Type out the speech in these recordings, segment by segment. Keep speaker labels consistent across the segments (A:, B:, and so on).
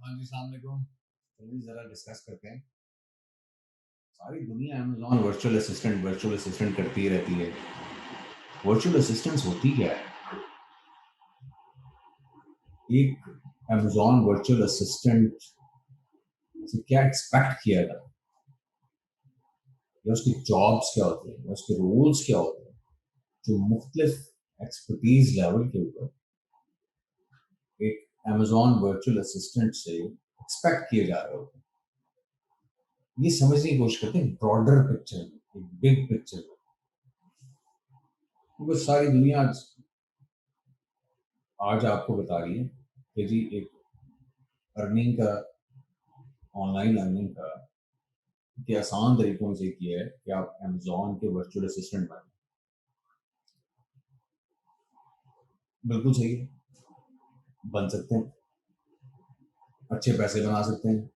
A: हाँ जी, अस्सलाम वालेकुम। चलिए ज़रा डिस्कस करते हैं। सारी दुनिया अमेज़न वर्चुअल असिस्टेंट करती ही रहती है। वर्चुअल असिस्टेंट्स होती क्या है? एक अमेज़न वर्चुअल असिस्टेंट से क्या एक्सपेक्ट किया जाता है? या उसकी जॉब्स क्या होती हैं? या उसके रोल्स क्या होते हैं? जो मुख्तलिफ एक्सपर्टीज़ लेवल के ऊपर एक अमेज़न वर्चुअल असिस्टेंट से एक्सपेक्ट किए जा रहे होते हैं। ये समझने की कोशिश करते हैं ब्रॉडर पिक्चर में, एक बिग पिक्चर में। क्योंकि सारी दुनिया आज आपको बता रही है कि जी एक अर्निंग का, ऑनलाइन अर्निंग का के आसान तरीकों में से एक ये है कि आप अमेज़न के वर्चुअल असिस्टेंट बनें। बिल्कुल सही है, बन सकते हैं, अच्छे पैसे बना सकते हैं।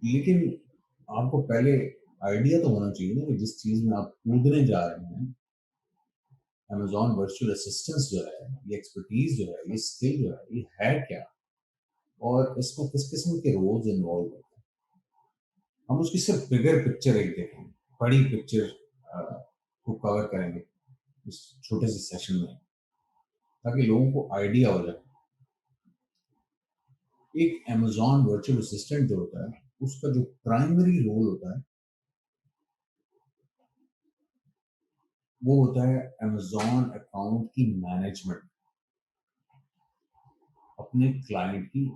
A: लेकिन आपको पहले आइडिया तो होना चाहिए ना कि जिस चीज़ में आप कूदने जा रहे हैं, अमेज़न वर्चुअल असिस्टेंस जो है, ये एक्सपर्टीज़ जो है, ये स्किल जो है, ये है क्या? और इसमें किस किस्म के रोल्स इन्वॉल्व होते हैं। हम उसकी सिर्फ बिगर पिक्चर एक देखेंगे, बड़ी पिक्चर को कवर करेंगे इस छोटे से सेशन में, ताकि लोगों को आइडिया हो जाए। एक अमेज़न वर्चुअल असिस्टेंट जो होता है, उसका जो प्राइमरी रोल होता है, वो होता है अमेज़न अकाउंट की मैनेजमेंट। अपने क्लाइंट की,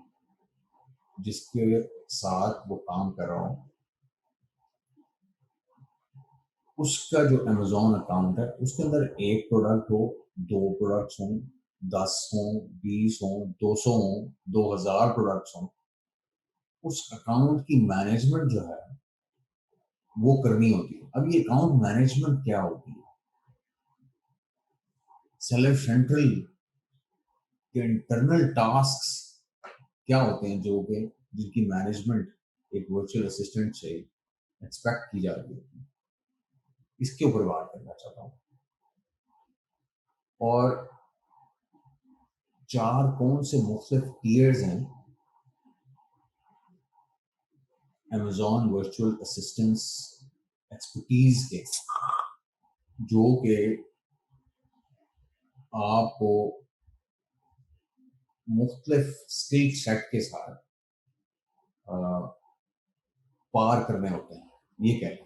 A: जिसके साथ वो काम कर रहा हो, उसका जो अमेज़न अकाउंट है, उसके अंदर 1 प्रोडक्ट हो, 2 प्रोडक्ट्स हों, 10 हों, 20 हों, 200 हों, 2000 प्रोडक्ट्स हों, उस अकाउंट की मैनेजमेंट जो है, वो करनी होती है। अब ये अकाउंट मैनेजमेंट क्या होती है? सेलर सेंट्रल के इंटरनल टास्क क्या होते हैं जो कि जिनकी मैनेजमेंट एक वर्चुअल असिस्टेंट से एक्सपेक्ट की जा रही है? इसके ऊपर बात करना चाहता हूँ। और 4 कौन से मुख्तलिफ टियर्स हैं अमेज़न वर्चुअल असिस्टेंस एक्सपर्टीज के, जो कि आपको मुख्तलिफ स्किल सेट के साथ पार करने होते हैं। ये क्या है?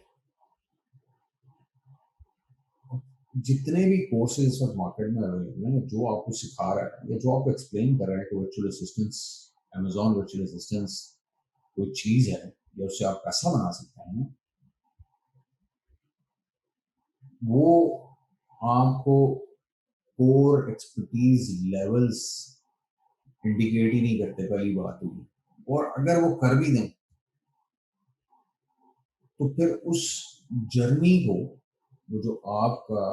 A: जितने भी कोर्सेज इस वक्त मार्केट में अवेलेबल हैं, जो आपको सिखा रहा है या जो आपको एक्सप्लेन कर रहा है कि virtual assistance, Amazon virtual assistance कोई चीज़ है या उससे आप पैसा बना सकते हैं, वो आपको कोर एक्सपर्टीज लेवल्स इंडिकेट ही नहीं करते, पहली बात हुई। और अगर वो कर भी दें, तो फिर उस जर्नी को, वो जो आपका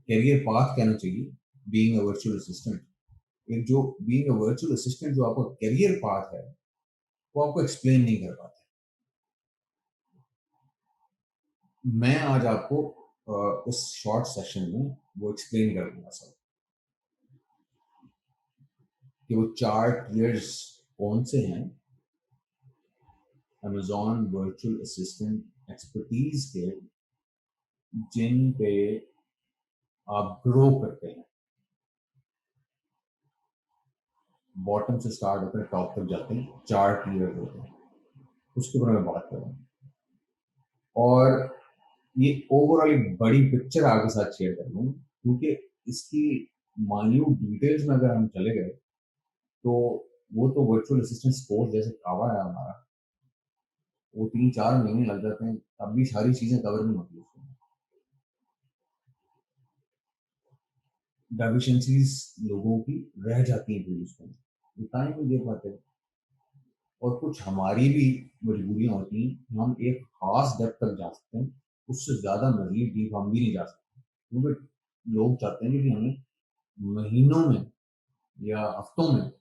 A: करियर पाथ कहना चाहिए, बीइंग अ वर्चुअल असिस्टेंट, एक जो बीइंग अ वर्चुअल असिस्टेंट जो आपका करियर पाथ है, वो आपको एक्सप्लेन नहीं कर पाते। मैं आज आपको इस शॉर्ट सेशन में वो एक्सप्लेन कर दूंगा सब, कि वो 4 टियर्स कौन से हैं अमेज़न वर्चुअल असिस्टेंट एक्सपर्टीज के, जिन पे आप ग्रो करते हैं। बॉटम से स्टार्ट होकर टॉप तक जाते हैं, 4 टियर्स होते हैं, उसके ऊपर मैं बात करूँगा। और ये ओवरऑल एक बड़ी पिक्चर आपके साथ शेयर कर लूँ, क्योंकि इसकी माइन्यूट डिटेल्स में अगर हम चले गए, तो वो तो वर्चुअल असिस्टेंट कोर्स जैसे कावा है हमारा, वो 3-4 महीने लग जाते हैं, तब भी सारी चीज़ें कवर नहीं होती उसमें। डेफिशिएंसीज़ लोगों की रह जाती हैं फिर उसमें, वो टाइम नहीं दे पाते। और कुछ हमारी भी मजबूरियाँ होती हैं कि हम एक ख़ास डेप्थ तक जा सकते हैं, उससे ज़्यादा मज़ीद डीप हम भी नहीं जा सकते। क्योंकि लोग चाहते हैं कि हमें महीनों में या हफ्तों में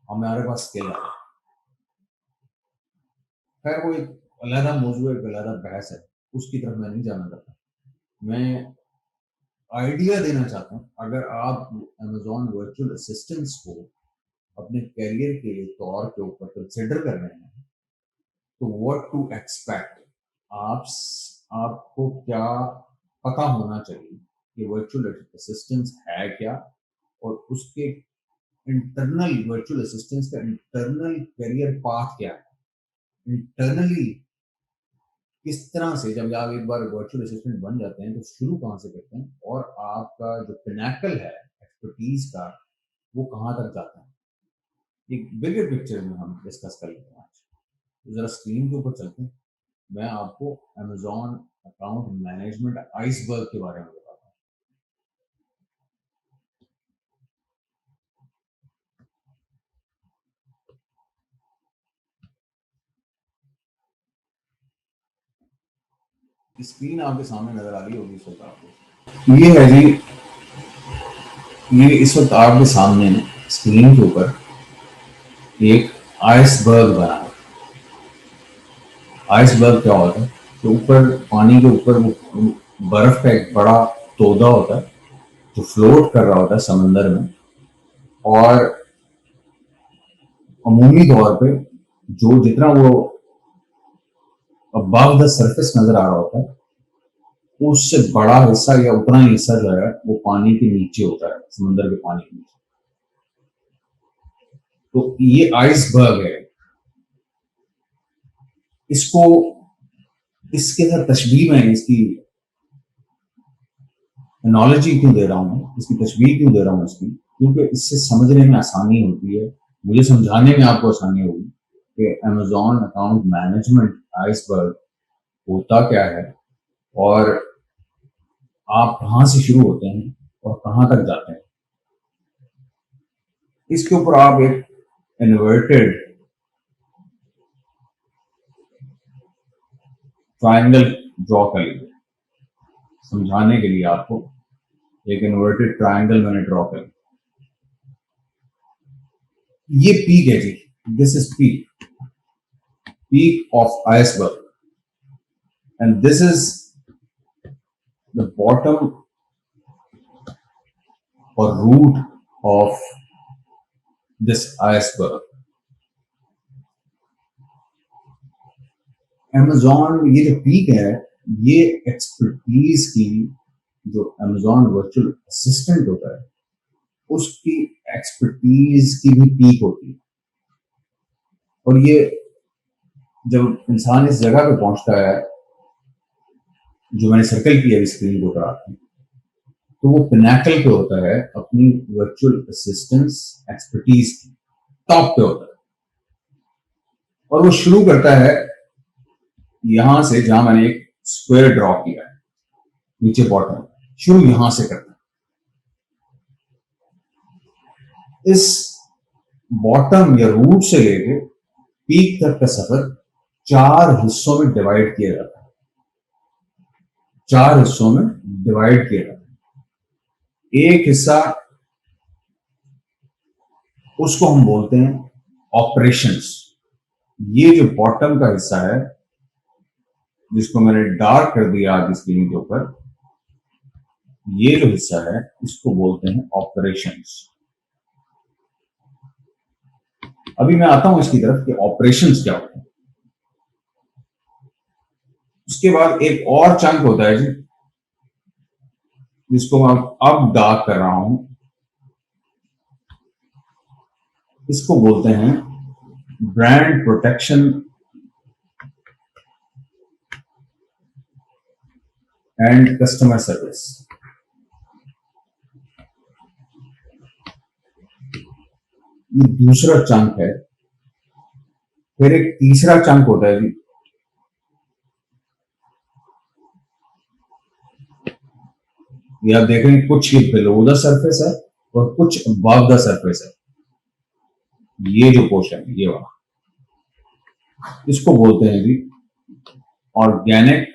A: हमारे पास स्किल आए। खैर वो एक अलहदा मौजू है, एक अलहदा बहस है, उसकी तरफ मैं नहीं जाना चाहता। मैं आइडिया देना चाहता हूँ, अगर आप अमेज़न वर्चुअल असिस्टेंट्स को अपने करियर के तौर के ऊपर कंसिडर कर रहे हैं, तो व्हाट टू एक्सपेक्ट, आप आपको क्या पता होना चाहिए कि वर्चुअल असिस्टेंस है क्या, और उसके इंटरनल वर्चुअल असिस्टेंस का इंटरनल करियर पाथ क्या है, इंटरनली किस तरह से जब आप एक बार वर्चुअल असिस्टेंट बन जाते हैं तो शुरू कहाँ से करते हैं, और आपका जो पिनाकल है एक्सपर्टीज का वो कहाँ तक जाता है, एक बिगर पिक्चर में हम डिस्कस कर लेते हैं आज। तो जरा स्क्रीन के ऊपर चलते हैं, मैं आपको अमेजॉन अकाउंट मैनेजमेंट आइसबर्ग के बारे में बताता हूँ। स्क्रीन आपके सामने नजर आ रही होगी इस वक्त आपको, ये है जी, ये इस वक्त आपके सामने स्क्रीन के ऊपर एक आइसबर्ग बना है। आइसबर्ग क्या होता है, तो ऊपर पानी के ऊपर वो बर्फ का एक बड़ा तोदा होता है जो फ्लोट कर रहा होता है समंदर में, और अमूमी तौर पे जो जितना वो अबव द सरफेस नजर आ रहा होता है उससे बड़ा हिस्सा या उतना ही हिस्सा जो है वो पानी के नीचे होता है, समंदर के पानी के नीचे। तो ये आइसबर्ग है। इसको इसके साथ तशबीह में इसकी एनोलॉजी क्यों दे रहा हूँ, इसकी तशबीह क्यों दे रहा हूँ इसकी, क्योंकि इससे समझने में आसानी होती है, मुझे समझाने में आपको आसानी होगी कि अमेजॉन अकाउंट मैनेजमेंट आइसबर्ग होता क्या है, और आप कहाँ से शुरू होते हैं और कहाँ तक जाते हैं। इसके ऊपर आप एक इन्वर्टेड ट्रायंगल ड्रॉ कर लीजिए, समझाने के लिए आपको एक इन्वर्टेड ट्रायंगल मैंने ड्रॉ कर लिया। ये पीक है जी, this is peak of iceberg, and this is the bottom और root of this iceberg. Amazon ये जो पीक है, ये एक्सपर्टीज की, जो अमेजॉन वर्चुअल असिस्टेंट होता है उसकी एक्सपर्टीज की भी पीक होती है। और ये जब इंसान इस जगह पे पहुंचता है जो मैंने सर्कल किया स्क्रीन के ऊपर आपकी, तो वो पिनाकल पे होता है अपनी वर्चुअल असिस्टेंस एक्सपर्टीज की, टॉप पे होता है, और वो शुरू करता है यहां से जहां मैंने एक स्क्वायर ड्रॉ किया है नीचे बॉटम, शुरू यहां से करता है। इस बॉटम या रूट से लेके पीक तक का सफर 4 हिस्सों में डिवाइड किया जाता है, 4 हिस्सों में डिवाइड किया जाता है। एक हिस्सा उसको हम बोलते हैं ऑपरेशंस। ये जो बॉटम का हिस्सा है जिसको मैंने डार्क कर दिया आपकी स्क्रीन के ऊपर, ये जो हिस्सा है इसको बोलते हैं ऑपरेशंस। अभी मैं आता हूं इसकी तरफ कि ऑपरेशंस क्या होते हैं। उसके बाद एक और चंक होता है जी जिसको मैं अब डार्क कर रहा हूं, इसको बोलते हैं brand protection and customer service. ये दूसरा चंक है। फिर एक तीसरा चंक होता है जी, ये आप देख रहे हैं कुछ ये बिलो द सरफेस है और कुछ अबव द सरफेस है। ये जो पोर्शन है ये वाला, इसको बोलते हैं जी ऑर्गेनिक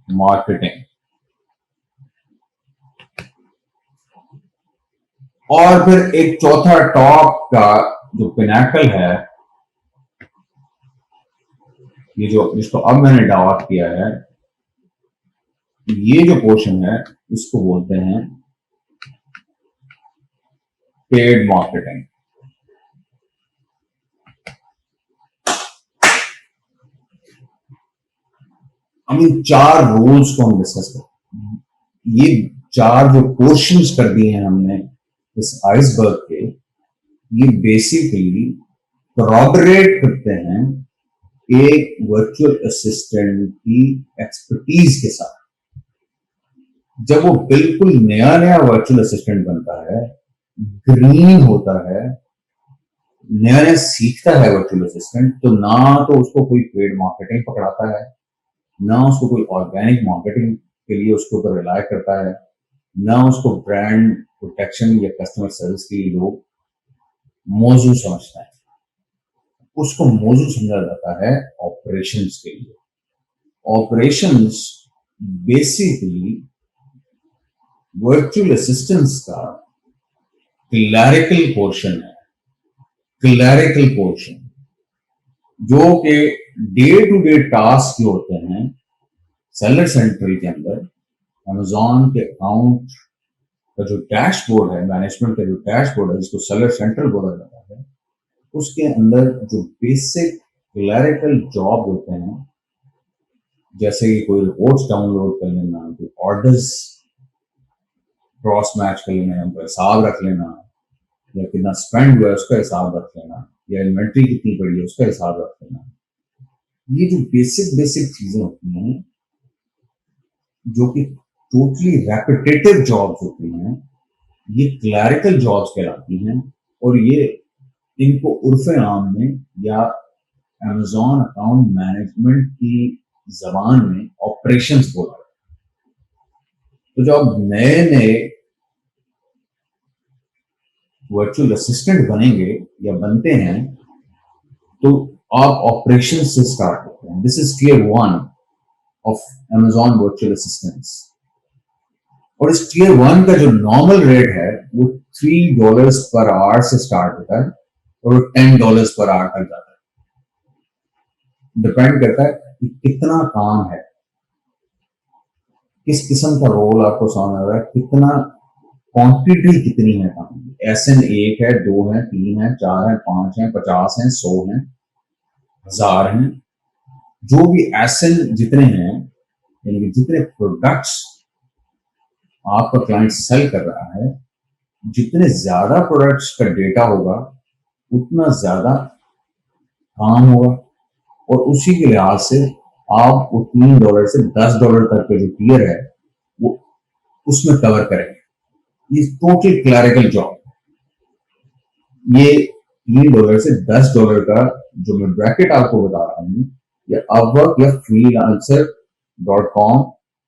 A: मार्केटिंग। और फिर एक चौथा टॉप का जो पिनाकल है, ये जो जिसको अब मैंने डार्क किया है, ये जो पोर्शन है इसको बोलते हैं पेड मार्केटिंग। हम इन 4 रोल्स को हम डिस्कस करते हैं। ये 4 जो पोर्शंस कर दिए हैं हमने इस आइसबर्ग के, ये बेसिकली corroborate करते हैं एक वर्चुअल असिस्टेंट की एक्सपर्टीज के साथ। जब वो बिल्कुल नया नया वर्चुअल असिस्टेंट बनता है, ग्रीन होता है, नया नया सीखता है वर्चुअल असिस्टेंट, तो ना तो उसको कोई पेड मार्केटिंग पकड़ाता है, ना उसको कोई ऑर्गेनिक मार्केटिंग के लिए उसके ऊपर रिलाय करता है, ना उसको ब्रांड प्रोटेक्शन या कस्टमर सर्विस के लिए लोग मौजूद समझता है। उसको मौजूद समझा जाता है ऑपरेशंस के लिए। ऑपरेशंस बेसिकली वर्चुअल असिस्टेंस का क्लैरिकल पोर्शन है। क्लैरिकल पोर्शन जो कि डे टू डे टास्क जो होते हैं सेलर सेंट्रल के अंदर, अमेजॉन के अकाउंट का जो डैशबोर्ड है, मैनेजमेंट का जो डैशबोर्ड है जिसको सेलर सेंट्रल बोला जाता है, उसके अंदर जो बेसिक क्लैरिकल जॉब होते हैं, जैसे कि कोई रिपोर्ट्स डाउनलोड कर लेना, कोई ऑर्डर्स क्रॉस मैच कर लेना, उनका हिसाब रख लेना, या कितना स्पेंड हुआ है उसका हिसाब रख लेना, या इन्वेंट्री कितनी पड़ी है उसका हिसाब रख लेना। ये जो बेसिक बेसिक चीजें होती हैं जो कि टोटली रेपिटेटिव जॉब्स होती हैं, ये क्लैरिकल जॉब्स कहलाती हैं। और ये इनको उर्फ आम में या अमेजॉन अकाउंट मैनेजमेंट की जबान में ऑपरेशंस बोला है। तो जब नए नए वर्चुअल असिस्टेंट बनेंगे या बनते हैं, तो आप ऑपरेशन से स्टार्ट करते हैं। This is tier 1 of Amazon virtual assistants. और इस टियर 1 का जो नॉर्मल रेट है वो $3 पर आवर से स्टार्ट होता है और $10 पर आवर तक जाता है। डिपेंड करता है कि कितना काम है, किस किस्म का रोल आपको समझ आ रहा है, कितना क्वांटिटी कितनी है काम की। एसएन 1 है, 2 है, 3 है, 4 है, 5 है, 50 है, 100 है, 1000 है। जो भी एसएन जितने हैं, यानी कि जितने प्रोडक्ट्स आपका क्लाइंट सेल कर रहा है, जितने ज्यादा प्रोडक्ट्स का डेटा होगा उतना ज्यादा काम होगा। और उसी के लिहाज से आप वो $3 से $10 तक का जो टियर है वो उसमें कवर करेंगे। ये टोटल क्लैरिकल जॉब। ये $3 से $10 का जो मैं ब्रैकेट आपको बता रहा हूँ, या अपवर्क या freelancer.com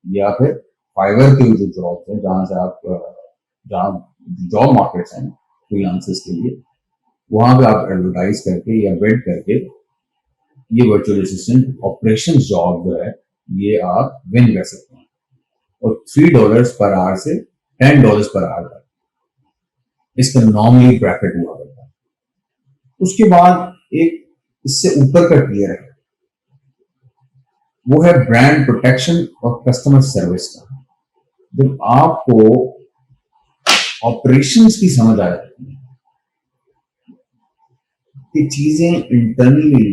A: या फिर फाइवर के जो जॉब है, जहां से आप जहां जॉब मार्केट्स हैं फ्रीलांसर्स के लिए, वहां पे आप एडवर्टाइज करके या बिड करके ये वर्चुअल असिस्टेंट ऑपरेशन जॉब जो है ये आप विन कर सकते हैं। और $3 पर आवर से $10 पर आवर तक इसका नॉर्मली ब्रैकेट हुआ करता है। उसके बाद एक इससे ऊपर का टियर है, वो है ब्रांड प्रोटेक्शन और कस्टमर सर्विस का। जब आपको ऑपरेशंस की समझ आ जाती है कि चीजें इंटरनली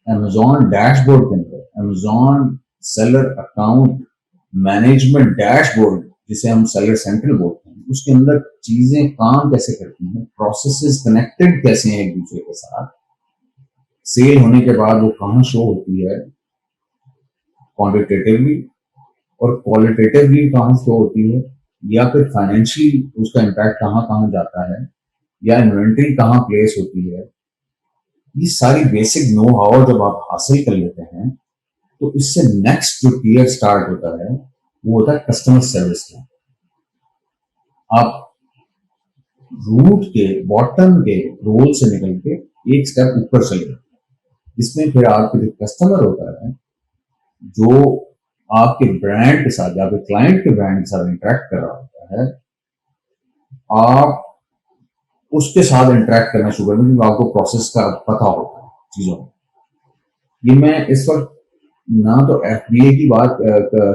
A: अमेजॉन डैशबोर्ड के अंदर, Amazon seller account management dashboard जिसे हम सेलर सेंट्रल बोलते हैं, उसके अंदर चीजें काम कैसे करती हैं, प्रोसेसेस कनेक्टेड कैसे हैं एक दूसरे के साथ, सेल होने के बाद वो कहाँ शो होती है क्वांटिटेटिवली और क्वालिटेटिवली कहाँ शो होती है, या फिर फाइनेंशियली उसका इम्पैक्ट कहाँ कहाँ जाता है, या इन्वेंट्री कहाँ प्लेस होती है। ये सारी बेसिक नो हाउ जब आप हासिल कर लेते हैं, तो इससे नेक्स्ट जो टियर स्टार्ट होता है वो होता है कस्टमर सर्विस का। आप रूट के बॉटम के रोल से निकल के एक स्टेप ऊपर चले जाते हैं। इसमें फिर आपके जो कस्टमर होता है, जो आपके ब्रांड के साथ या आपके क्लाइंट के ब्रांड के साथ इंटरेक्ट कर रहा होता है, आप उसके साथ इंटरेक्ट करना शुरू कर दें, आपको प्रोसेस का पता होता है चीजों में। ये मैं इस वक्त ना तो एफबीए की बात,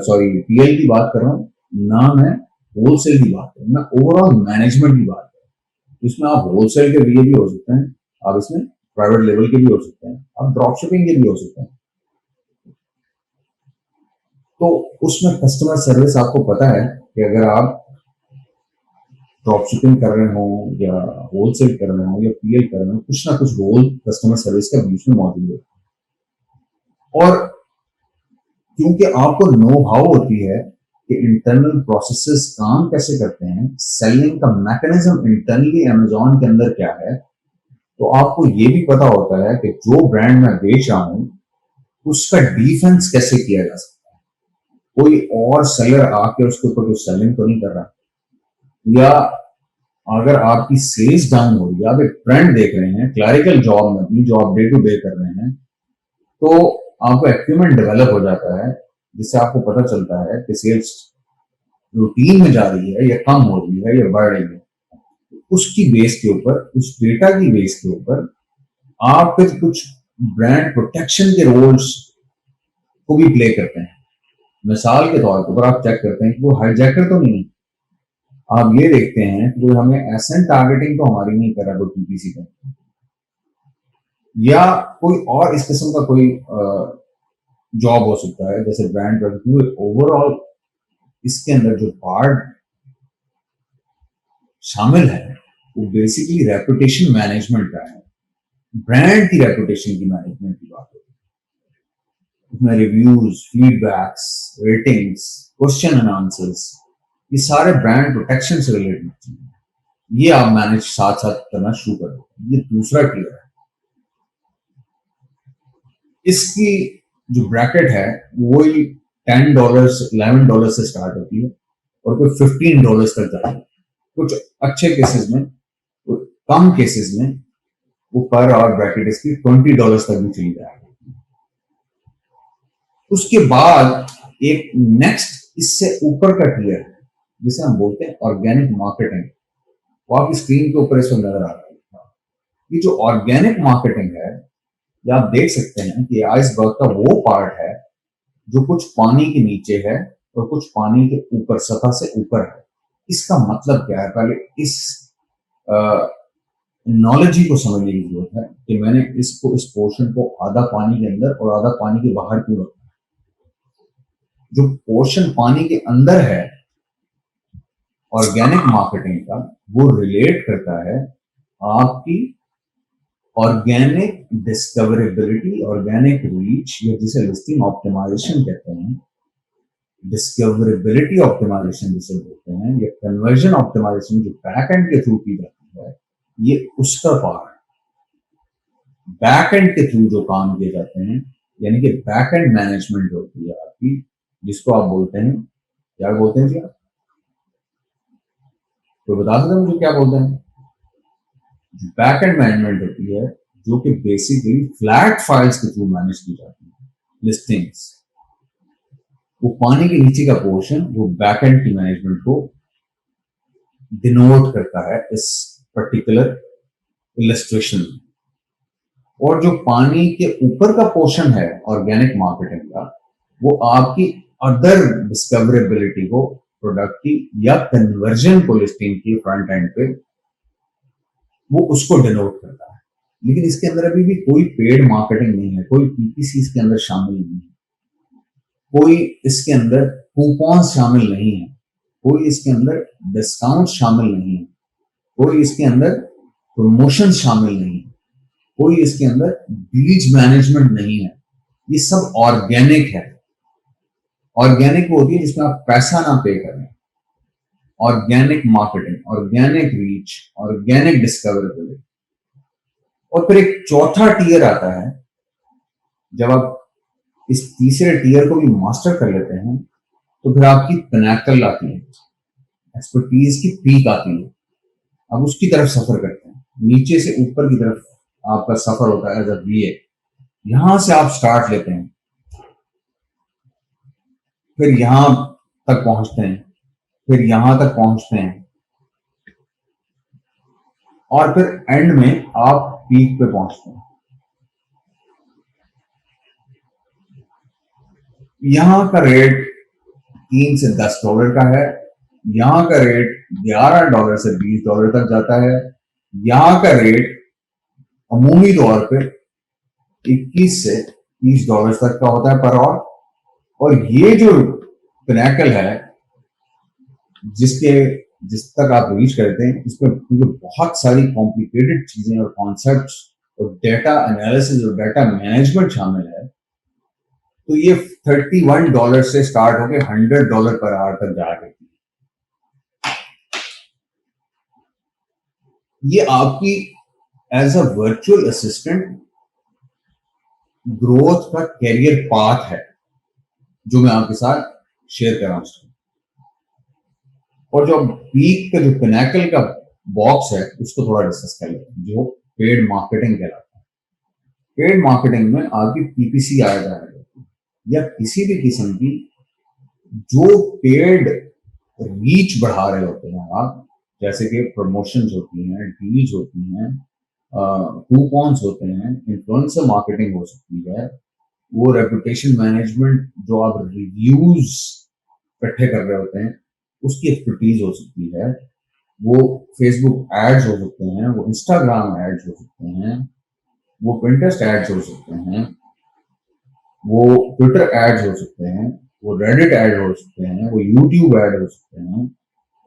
A: सॉरी पीएल की बात कर रहा हूँ, ना मैं होलसेल की बात कर रहा हूँ, मैं ओवरऑल मैनेजमेंट की बात कर रहा हूँ। इसमें आप होलसेल के लिए भी हो सकते हैं, आप इसमें प्राइवेट लेवल के भी हो सकते हैं, आप ड्रॉप शिपिंग के भी हो सकते हैं। तो उसमें कस्टमर सर्विस आपको पता है कि अगर आप ड्रॉप शिपिंग कर रहे हो या होलसेल कर रहे हो या पीएल कर रहे हो, कुछ ना कुछ रोल कस्टमर सर्विस का बीच में मौजूद है। और क्योंकि आपको नो हाउ होती है कि इंटरनल प्रोसेसेस काम कैसे करते हैं, सेलिंग का मैकेनिज्म इंटरनली अमेजोन के अंदर क्या है, तो आपको ये भी पता होता है कि जो ब्रांड मैं बेच रहा हूं उसका डिफेंस कैसे किया जा सकता है। कोई और सेलर आके उसके ऊपर कुछ सेलिंग तो नहीं कर रहा, या अगर आपकी सेल्स डाउन हो रही है, आप एक ट्रेंड देख रहे हैं क्लरिकल जॉब में अपनी जो आप डे टू डे कर रहे हैं, तो आपको एक्यूमेंट डेवलप हो जाता है जिससे आपको पता चलता है कि सेल्स रूटीन में जा रही है या कम हो रही है या बढ़ रही है। उसकी बेस के ऊपर, उस डेटा की बेस के ऊपर आप फिर कुछ ब्रांड प्रोटेक्शन के रोल्स को भी प्ले करते हैं। मिसाल के तौर पर आप चेक करते हैं कि वो हाईजैकर तो नहीं, आप ये देखते हैं कि वो हमें एसएन टारगेटिंग तो हमारी नहीं कर रहा कोई पीपीसी का, या कोई और इस किस्म का कोई जॉब हो सकता है जैसे ब्रांड ओवरऑल इसके अंदर जो पार्ट शामिल है वो बेसिकली रेपुटेशन मैनेजमेंट का है, ब्रांड की रेपुटेशन की मैनेजमेंट की बात होती है। उसमें reviews, feedbacks, ratings, question and answers, ये सारे ब्रांड प्रोटेक्शन से रिलेटेड चीजें, ये आप मैनेज साथ साथ करना शुरू कर दो। ये दूसरा टियर है। इसकी जो ब्रैकेट है वो $10, $11 से स्टार्ट होती है और कोई $15 तक जाती है। कुछ अच्छे केसेस में, कम केसेस में वो पर आवर ब्रैकेट इसकी $20 तक भी चली जाएगी। उसके बाद एक नेक्स्ट इससे ऊपर का टियर है जिसे हम बोलते हैं ऑर्गेनिक मार्केटिंग। वो आपकी स्क्रीन के ऊपर इस वक्त नजर आ रहा है। ये जो ऑर्गेनिक मार्केटिंग है, ये आप देख सकते हैं कि आइसबर्ग का वो पार्ट है जो कुछ पानी के नीचे है और कुछ पानी के ऊपर, सतह से ऊपर है। इसका मतलब क्या है, पहले इस नॉलेज को समझने की जरूरत है कि मैंने इस पोर्शन को आधा पानी के अंदर और आधा पानी के बाहर क्यों रखा है। जो पोर्शन पानी के अंदर है ऑर्गेनिक मार्केटिंग का, वो रिलेट करता है आपकी ऑर्गेनिक डिस्कवरेबिलिटी, ऑर्गेनिक रीच, या जिसे लिस्टिंग ऑप्टिमाइजेशन कहते हैं, डिस्कवरेबिलिटी ऑप्टिमाइजेशन जिसे बोलते हैं, या कन्वर्जन ऑप्टिमाइजेशन जो बैक एंड के थ्रू की जाती है, ये उसका पार्ट है। बैक एंड के थ्रू जो काम किए जाते हैं, यानी कि बैक एंड मैनेजमेंट होती है आपकी, जिसको आप बोलते हैं, क्या बोलते हैं जी आप, तो बता सकते मुझे क्या बोलते हैं? बैक एंड मैनेजमेंट होती है जो कि बेसिकली फ्लैट फाइल्स के थ्रू मैनेज की जाती है, लिस्टिंग्स। वो पानी के नीचे का पोर्शन वो बैक एंड की मैनेजमेंट को डिनोट करता है इस पर्टिकुलर इलस्ट्रेशन में। और जो पानी के ऊपर का पोर्शन है ऑर्गेनिक मार्केटिंग का, वो आपकी अदर डिस्कवरेबिलिटी को, प्रोडक्ट की या कन्वर्जन को लिस्टिंग की फ्रंट एंड पे, वो उसको डिनोट करता है। लेकिन इसके अंदर अभी भी कोई पेड मार्केटिंग नहीं है, कोई पीपीसी इसके अंदर शामिल नहीं है, कोई इसके अंदर कूपन शामिल नहीं है, कोई इसके अंदर डिस्काउंट शामिल नहीं है, कोई इसके अंदर प्रमोशन शामिल नहीं है, कोई इसके अंदर बीज मैनेजमेंट नहीं है। ये सब ऑर्गेनिक है। ऑर्गेनिक वो होती है जिसमें आप पैसा ना पे करें। Organic marketing, organic reach, organic discoverability. और फिर एक चौथा टियर आता है। जब आप इस तीसरे टियर को भी मास्टर कर लेते हैं तो फिर आपकी पिनैकल आती है, एक्सपर्टीज की पीक आती है। अब उसकी तरफ सफर करते हैं, नीचे से ऊपर की तरफ आपका सफर होता है जब ये यहां से आप स्टार्ट लेते हैं, फिर यहां तक पहुंचते हैं, फिर यहां तक पहुंचते हैं, और फिर एंड में आप पीक पे पहुंचते हैं। यहां का रेट $3 से $10 का है, यहां का रेट $11 से $20 तक जाता है, यहां का रेट अमूमी तौर पे $21 से $30 तक का होता है पर आवर, और ये जो पिनाकल है जिस तक आप रीच करते हैं, इसमें क्योंकि बहुत सारी कॉम्प्लिकेटेड चीजें और कॉन्सेप्ट्स और डेटा एनालिसिस और डेटा मैनेजमेंट शामिल है, तो ये $31 से स्टार्ट होकर $100 पर आवर तक जा रही थी। ये आपकी as a virtual assistant growth का कैरियर पाथ है जो मैं आपके साथ शेयर कर रहा हूं। और जो पीक का जो पिनाकल का बॉक्स है उसको थोड़ा डिस्कस कर लेते हैं, जो पेड मार्केटिंग कहलाता है। पेड मार्केटिंग में आपकी पीपीसी आ जाएगा या किसी भी किस्म की जो पेड रीच बढ़ा रहे होते हैं आप, जैसे कि प्रमोशंस होती हैं, डील्स होती हैं, कूपन्स होते हैं, इन्फ्लुएंसर मार्केटिंग हो सकती है, वो रेपुटेशन मैनेजमेंट जो आप रिव्यूज इकट्ठे कर रहे होते हैं उसकी एक्सपर्टीज हो सकती है, वो फेसबुक एड्स हो सकते हैं, वो इंस्टाग्राम एड्स हो सकते हैं, वो पिंटरेस्ट एड्स हो सकते हैं, वो ट्विटर एड्स हो सकते हैं, वो रेडिट एड हो सकते हैं, वो यूट्यूब एड हो सकते हैं,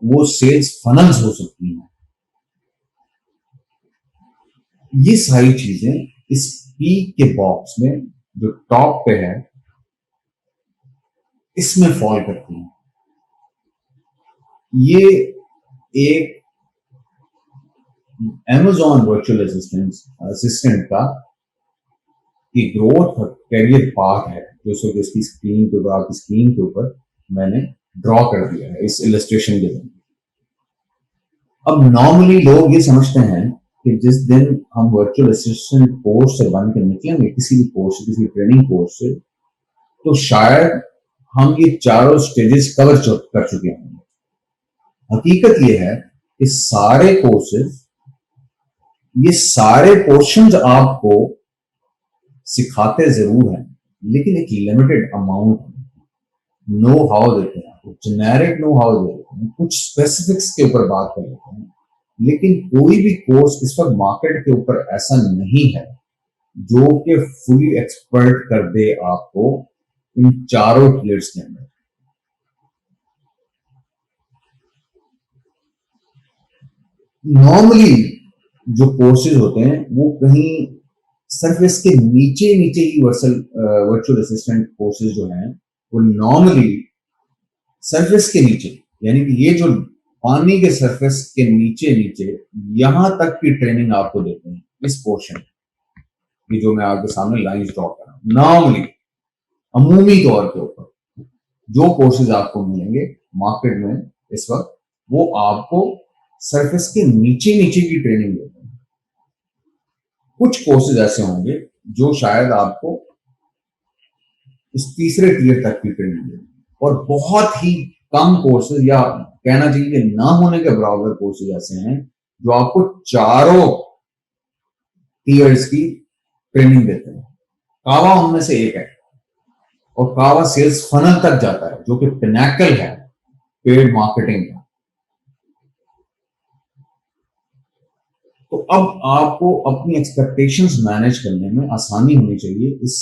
A: वो सेल्स फनल्स हो सकती हैं। ये सारी चीजें इस पीक के बॉक्स में जो टॉप पे है इसमें फॉल करती हैं। ये एक Amazon वर्चुअल असिस्टेंट का कि ग्रोथ कैरियर पाथ है जो सिर्फ इसकी स्क्रीन के ऊपर, आपकी स्क्रीन के ऊपर मैंने ड्रॉ कर दिया है इस इलस्ट्रेशन के जरिए। अब नॉर्मली लोग ये समझते हैं कि जिस दिन हम वर्चुअल असिस्टेंट कोर्स से बन के निकलेंगे, किसी भी कोर्स से, किसी ट्रेनिंग कोर्स से, तो शायद हम ये चारों स्टेजेस कवर कर चुके होंगे। हकीकत ये है कि सारे कोर्सेज, ये सारे पोर्शंस आपको सिखाते जरूर हैं, लेकिन एक लिमिटेड अमाउंट नो हाउ देते हैं आपको, जेनेरिक नो हाउ देते हैं, कुछ स्पेसिफिक्स के ऊपर बात कर लेते हैं। लेकिन कोई भी कोर्स इस वक्त मार्केट के ऊपर ऐसा नहीं है जो कि फुली एक्सपर्ट कर दे आपको इन चारों टियर्स के अंदर। नॉर्मली जो कोर्सेज होते हैं वो कहीं सरफेस के नीचे नीचे ही वर्चुअल असिस्टेंट कोर्सेज जो हैं वो नॉर्मली सरफेस के नीचे, यानी कि ये जो पानी के सरफेस के नीचे नीचे यहां तक की ट्रेनिंग आपको देते हैं इस पोर्शन, ये जो मैं आपके सामने लाइन ड्रॉ कर रहा हूं। नॉर्मली अमूमी तौर के ऊपर जो कोर्सेज आपको मिलेंगे मार्केट में इस वक्त, वो आपको सरफेस के नीचे नीचे की ट्रेनिंग देते हैं। कुछ कोर्सेज ऐसे होंगे जो शायद आपको इस तीसरे टियर तक की ट्रेनिंग देते हैं, और बहुत ही कम कोर्सेज या कहना चाहिए कि ना होने के बराबर कोर्सेज ऐसे हैं जो आपको चारों टियर्स की ट्रेनिंग देते हैं। कावा उनमें से एक है, और कावा सेल्स फनल तक जाता है जो कि पिनाकल है पेड मार्केटिंग का। तो अब आपको अपनी एक्सपेक्टेशंस मैनेज करने में आसानी होनी चाहिए इस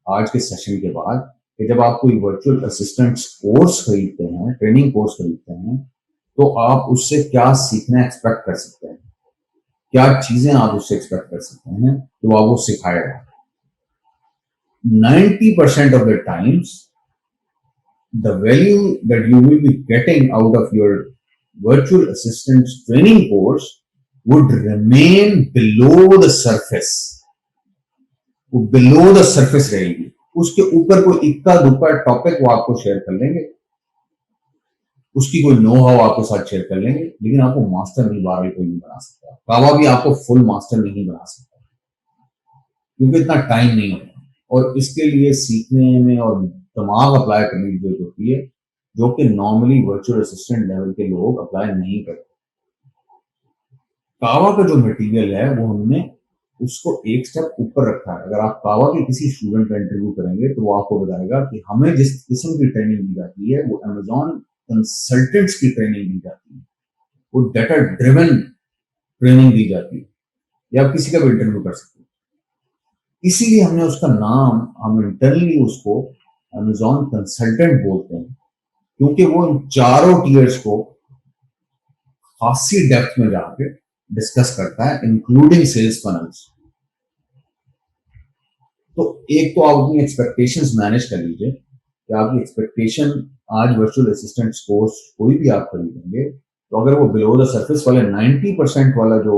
A: आज के सेशन के बाद, कि जब आप कोई वर्चुअल असिस्टेंट कोर्स खरीदते हैं, ट्रेनिंग कोर्स खरीदते हैं, तो आप उससे क्या सीखना एक्सपेक्ट कर सकते हैं, क्या चीजें आप उससे एक्सपेक्ट कर सकते हैं तो आपको सिखाएगा। 90% of the times the value that you will be getting out of your virtual assistant training course would remain below the surface, वो below the surface रहेगी। उसके ऊपर कोई इक्का दुक्का टॉपिक वो आपको शेयर कर लेंगे, उसकी कोई नो हाउ आपके साथ शेयर कर लेंगे, लेकिन आपको मास्टर नहीं बारह कोई नहीं बना सकता। कावा भी आपको फुल मास्टर नहीं बना सकता क्योंकि इतना टाइम नहीं होता, और इसके लिए सीखने में और दिमाग अप्लाई करने की जरूरत होती है जो कि नॉर्मली वर्चुअल असिस्टेंट लेवल के लोग अप्लाई नहीं करते। कावा का जो मटेरियल है वो हमने उसको एक स्टेप ऊपर रखा है। अगर आप कावा के किसी स्टूडेंट का इंटरव्यू करेंगे तो वो आपको बताएगा कि हमें जिस किस्म की ट्रेनिंग दी जाती है वो अमेजॉन कंसल्टेंट्स की ट्रेनिंग दी जाती है, वो डेटा ड्रिवन ट्रेनिंग दी जाती है, या आप किसी का भी इंटरव्यू कर सकते हैं। इसीलिए हमने उसका नाम, हम इंटरनली उसको अमेजॉन कंसल्टेंट बोलते हैं, क्योंकि वो इन चारों टीयर्स को खासी डेप्थ में जाके डिस्कस करता है, इंक्लूडिंग सेल्स फनल्स। तो एक तो आप अपनी एक्सपेक्टेशंस मैनेज कर लीजिए कि आपकी एक्सपेक्टेशन, आज वर्चुअल असिस्टेंट कोर्स कोई भी आप खरीदेंगे तो अगर वो बिलो द सरफेस वाले 90% वाला जो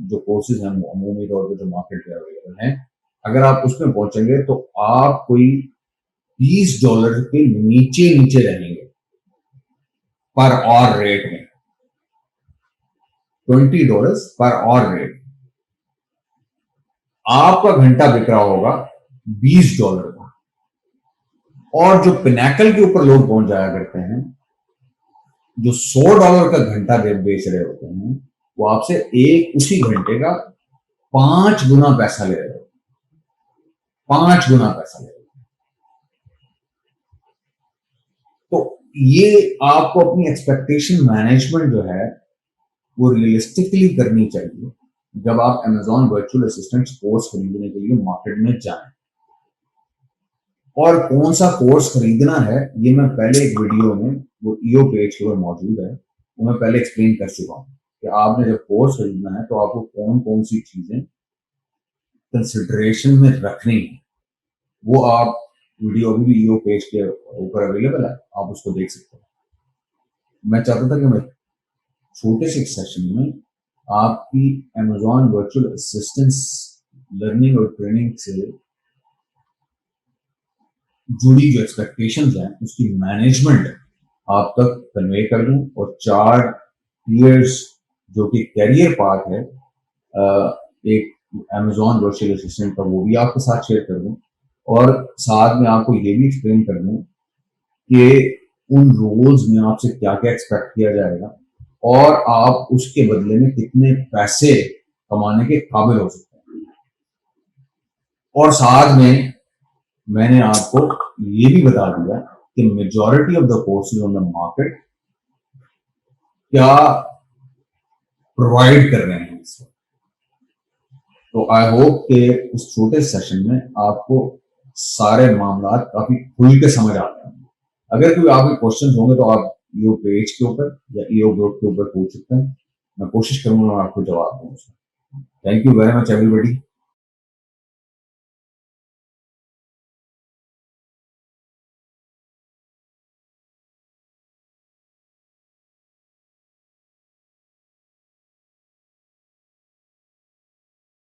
A: जो कोर्सेज हैं अमूमी तौर पर जो मार्केट में अवेलेबल हैं, अगर आप उसमें पहुंचेंगे तो आप कोई $20 के नीचे नीचे रहेंगे पर और रेट में, $20 पर और रेट। आपका घंटा बिक रहा होगा $20 का, और जो पिनाकल के ऊपर लोग पहुंच जाया करते हैं, जो $100 का घंटा बेच रहे होते हैं, वो आपसे एक उसी घंटे का 5 गुना पैसा ले रहे हो, 5 गुना पैसा ले रहे हो। तो ये आपको अपनी एक्सपेक्टेशन मैनेजमेंट जो है वो रियलिस्टिकली करनी चाहिए जब आप अमेजॉन वर्चुअल असिस्टेंट कोर्स खरीदने के लिए मार्केट में जाएं। और कौन सा कोर्स खरीदना है ये मैं पहले एक वीडियो में, वो ईओ पेज के ऊपर मौजूद है, वो मैं पहले एक्सप्लेन कर चुका हूं कि आपने जब कोर्स खरीदना है तो आपको कौन कौन सी चीजें कंसिडरेशन में रखनी है। वो आप वीडियो अभी भी ईओ पेज के ऊपर अवेलेबल है, आप उसको देख सकते हैं। मैं चाहता था कि मैं छोटे से सेशन में आपकी अमेजॉन वर्चुअल असिस्टेंस लर्निंग और ट्रेनिंग से जुड़ी जो एक्सपेक्टेशंस हैं उसकी मैनेजमेंट आप तक कन्वे कर दूं, और 4 टीयर्स जो कि कैरियर पाथ है एक अमेजॉन वर्चुअल असिस्टेंट का, वो भी आपके साथ शेयर कर दूं, और साथ में आपको ये भी एक्सप्लेन कर दूं कि उन रोल्स में आपसे क्या क्या एक्सपेक्ट किया जाएगा और आप उसके बदले में कितने पैसे कमाने के काबिल हो सकते हैं। और साथ में मैंने आपको ये भी बता दिया कि majority of the courses on the market क्या प्रोवाइड कर रहे हैं इसको। तो आई होप कि इस छोटे सेशन में आपको सारे मामला काफी खुल के समझ आते हैं। अगर कोई आपके क्वेश्चन होंगे तो आप ईओ पेज के ऊपर या ईओ ग्रुप के ऊपर पूछ सकते हैं, मैं कोशिश करूंगा आपको जवाब दूं। Thank you very much everybody.